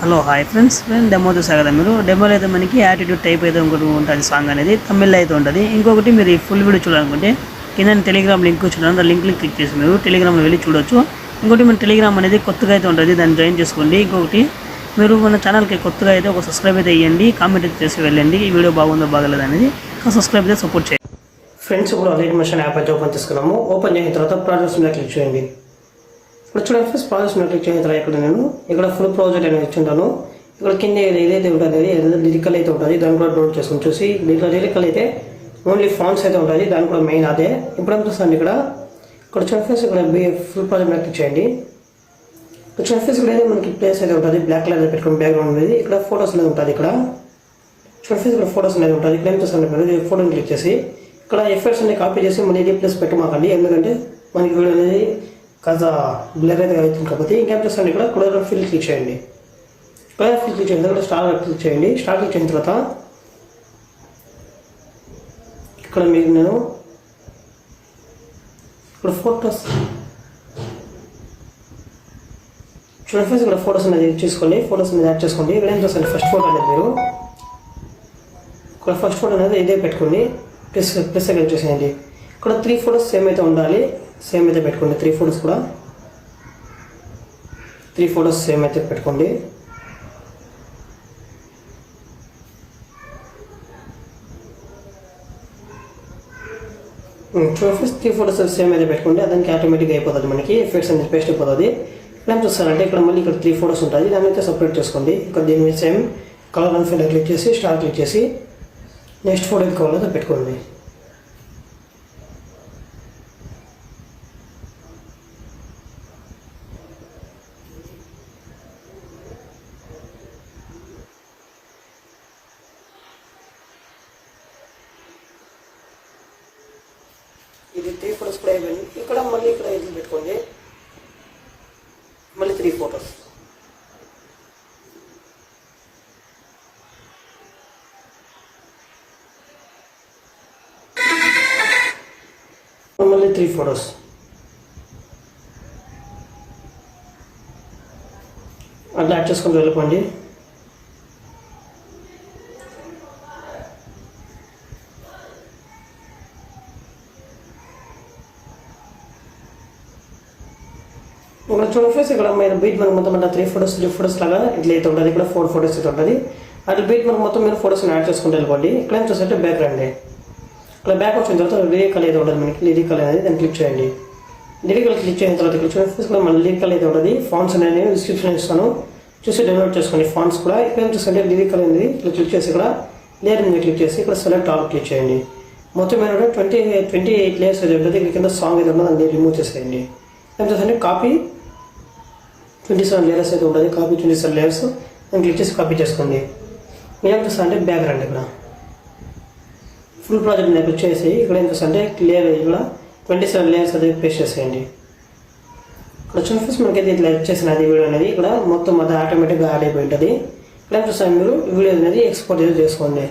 Hello hi friends demo చూసారు కదా మీరు డెమోలో అయితే మనకి యాటిట్యూడ్ టైప్ అయితే ఇంకోటి ఉంటుంది సాంగ్ అనేది తమిళ్ అయితే ఉంటుంది. ఇంకొకటి మీరు ఈ ఫుల్ వీడియో చూడాలనుకుంటే కింద టెలిగ్రామ్ లింక్ చూడండి. ఆ లింక్ని క్లిక్ చేసి మీరు టెలిగ్రామ్లో వెళ్ళి చూడొచ్చు. ఇంకోటి మన టెలిగ్రామ్ అనేది కొత్తగా అయితే ఉంటుంది, దాన్ని జాయిన్ చేసుకోండి. ఇంకొకటి మీరు మన ఛానల్కి కొత్తగా అయితే ఒక సబ్స్క్రైబ్ అయితే ఇవ్వండి, కామెంట్ అయితే చేసి వెళ్ళండి. ఈ వీడియో బాగుందో బాగలేదు అనేది సబ్స్క్రైబ్ అయితే సపోర్ట్ చేయండి. ఫ్రెండ్స్ ఇప్పుడు అలైట్ మోషన్ యాప్ అయితే ఓపెన్ చేసుకున్నాము. ఓపెన్ చేసిన తర్వాత ప్రాజెక్ట్స్ మీద క్లిక్ చేయండి. ఇప్పుడు చూడండి ఫ్రెండ్స్, ప్రాజెక్ట్స్ మీద క్లిక్ చేసిన తర్వాత ఇక్కడ ఫుల్ ప్రాజెక్ట్ అనేది ఇచ్చింటాను. ఇక్కడ కింద ఏదైతే ఉంటుంది లిరికల్ అయితే ఉంటుంది, దాన్ని కూడా డౌన్లోడ్ చేసుకుని చూసి దీంట్లో లిరికల్ అయితే ఓన్లీ ఫాంట్స్ అయితే ఉంటుంది, దాని కూడా మెయిన్ అదే. ఇప్పుడు ఏం చూస్తాను ఇక్కడ చూడండి ఫ్రెండ్స్, ఇక్కడ ఫుల్ ప్రాజెక్ట్ మీద క్లిక్ చేయండి. చూడండి ఫ్రెండ్స్, ఇక్కడ మనకి ప్లేస్ అయితే ఉంటుంది, బ్లాక్ కలర్ పెట్టుకుని బ్యాక్గ్రౌండ్ అనేది ఇక్కడ ఫోటోస్ అనేది ఉంటుంది. ఇక్కడ చూడండి ఫ్రెండ్స్, ఇక్కడ ఫోటోస్ అనేది ఉంటుంది. ఇక్కడ ఏం చూస్తాను ఫోటోని క్లిక్ చేసి ఇక్కడ ఎఫెక్ట్స్ అనేది కాపీ చేసి మళ్ళీ ఇది ప్లస్ పెట్టమాకండి, ఎందుకంటే మనకి వీడియో అనేది కాస్త బ్లర్ అయితే అవుతుంది కాబట్టి. ఇంకేం చేస్తాను ఇక్కడ కలర్ ఫిల్ క్లిక్ చేయండి. కలర్ ఫిల్ క్లిక్ చేసిన తర్వాత స్టార్ క్లిక్ చేయండి. స్టార్ క్లిక్ చేసిన తర్వాత ఇక్కడ మీకు నేను ఇక్కడ ఫోటోస్ చూడండి ఫ్రెండ్స్, ఇక్కడ ఫోటోస్ అనేది చూసుకోండి, ఫోటోస్ అనేది యాడ్ చేసుకోండి. ఇక్కడ ఏం చేస్తాను ఫస్ట్ ఫోటో అనేది మీరు ఇక్కడ ఫస్ట్ ఫోటో అనేది ఇదే పెట్టుకోండి, ప్లస్ క్లిక్ చేసేయండి. ఇక్కడ 3 ఫోటోస్ సేమ్ అయితే ఉండాలి, సేమ్ అయితే పెట్టుకోండి. 3 ఫోటోస్ కూడా 3 ఫోటోస్ సేమ్ అయితే పెట్టుకోండి. చూడండి 3 ఫోటోస్ సేమ్ అయితే పెట్టుకోండి, దానికి ఆటోమేటిక్గా అయిపోతుంది, మనకి ఎఫెక్ట్స్ అనేది పేస్ట్ అయిపోతుంది. ఇక్కడ ఏం చూస్తారంటే ఇక్కడ మళ్ళీ ఇక్కడ 3 ఫోటోస్ ఉంటుంది, దాన్ని అయితే సపరేట్ చేసుకోండి. ఇక్కడ దీని మీద same colour and fill click చేసి స్టార్ క్లిక్ చేసి నెక్స్ట్ ఫోటో కావాలో పెట్టుకోండి. ఇది 3 ఫోటోస్ కూడా అయిపోయింది. ఇక్కడ మళ్ళీ ఇక్కడ ఇది పెట్టుకోండి, మళ్ళీ 3 ఫోటోస్. మళ్ళీ 3 ఫోటోస్. అట్లా యాడ్ చేసుకొని వెళ్ళిపోండి. ఇక్కడ చూడండి ఫ్రెండ్స్, ఇక్కడ మీరు బీట్ మనకు మొత్తం అంటే 3 ఫోటోస్ లాగా ఇట్లా అయితే ఉంటుంది. ఇక్కడ 4 ఫోటోస్ అయితే ఉంటుంది. అట్లా బీట్ మనకు మొత్తం మీరు ఫోటోస్ని యాడ్ చేసుకుంటూ వెళ్ళిపోండి. ఇక్కడ ఏం చూస్తుంటే బ్యాక్ రండి. ఇక్కడ బ్యాక్ వచ్చిన తర్వాత లిరికల్ అయితే ఉంటుంది, మనకి లిరికల్ అనేది దాన్ని క్లిక్ చేయండి. లిరికల్ క్లిక్ చేసిన తర్వాత ఇక్కడ చూడండి ఫ్రెండ్స్, ఇక్కడ మన లిరికల్ అయితే ఉంటుంది. ఫాంట్స్ అనేది డిస్క్రిప్షన్ ఇస్తాను, చూసి డౌన్లోడ్ చేసుకోండి ఫాంట్స్ కూడా. ఇక్కడ ఏం చూస్తుంటే లిరికల్ అనేది ఇక్కడ క్లిక్ చేసి ఇక్కడ లేయర్ మీద క్లిక్ చేసి ఇక్కడ సెలెక్ట్ ఆల్ క్లిక్ చేయండి. మొత్తం ఏంటంటే 28 లేయర్స్ అయితే ఉంటుంది. ఇక్కడ కింద సాంగ్ అయితే ఉంటుంది, దాన్ని రిమూవ్ చేసేయండి. ఏం చూస్తుంటే కాపీ 27 లేయర్స్ అయితే ఉంటుంది, కాపీ 27 లేయర్స్ దాన్ని క్లిక్ చేసి కాపీ చేసుకోండి. ఏం చూస్తా అంటే బ్యాక్ రండి. ఇక్కడ ఫుల్ ప్రాజెక్ట్ మీద క్లిక్ చేసి ఇక్కడ ఏం చూస్తా అంటే లేయర్ ఇక్కడ 27 లేయర్స్ అయితే పేస్ట్ చేసేయండి. ఇక్కడ చూడండి ఫ్రెండ్స్, మనకైతే ఇట్లా చేసిన అది వీడియో అనేది ఇక్కడ మొత్తం అది ఆటోమేటిక్గా యాడ్ అయిపోయి ఉంటుంది. ఇక్కడ ఏం చూస్తాను మీరు వీడియో అనేది ఎక్స్పోర్ట్ అయితే చేసుకోండి.